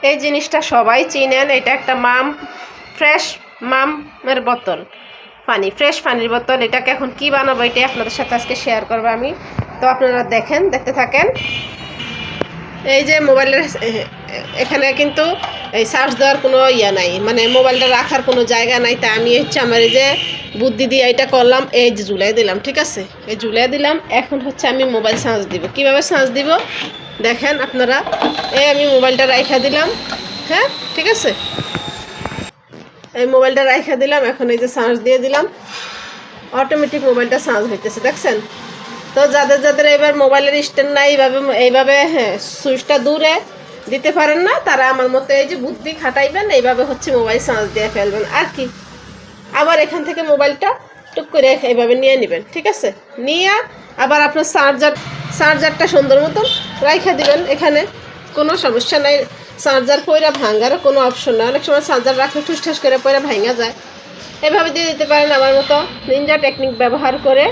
এই জিনিসটা সবাই চিনেন। এটা একটা ফ্রেশ মামের বোতল, ফ্রেশ পানির বোতল। এটাকে এখন কি বানাবো এটাই আপনাদের সাথে আজকে শেয়ার করবো আমি। তো আপনারা দেখতে থাকেন। এই যে মোবাইলের এখানে কিন্তু এই চার্জ দেওয়ার কোনো নাই, মানে মোবাইলটা রাখার কোনো জায়গা নাই। তাই আমি আমার এই যে বুদ্ধি দিয়ে এটা করলাম, এই যে ঝুলাই দিলাম। ঠিক আছে, এই ঝুলাই দিলাম। এখন আমি মোবাইল চার্জ দিব। কিভাবে চার্জ দিব দেখেন আপনারা। আমি মোবাইলটা রাইখা দিলাম। হ্যাঁ, ঠিক আছে, এই মোবাইলটা রাইখা দিলাম। এখন এই যে চার্জ দিয়ে দিলাম, অটোমেটিক মোবাইলটা চার্জ হইতেছে, দেখছেন। তো যাদের এবার মোবাইলের স্ট্যান্ড নাই, এইভাবে হ্যাঁ সুইচটা দূরে দিতে পারেন না, তারা আমার মতো এই যে বুদ্ধি খাটাইবেন, এইভাবে মোবাইল চার্জ দিয়ে ফেলবেন আর কি। আবার এখান থেকে মোবাইলটা টুক করে এইভাবে নিয়ে নেবেন। ঠিক আছে, নিয়ে আবার আপনার চার্জারটা সুন্দর মতন রাইখা দিবেন। এখানে কোনো সমস্যা নাই, চার্জার পয়রা ভাঙারও কোনো অপশন না। অনেক সময় চার্জার রাখলে ঠুসঠাস করে পয়রা ভাঙা যায়। এভাবে দিয়ে দিতে পারেন আমার মতো নিনজা টেকনিক ব্যবহার করে।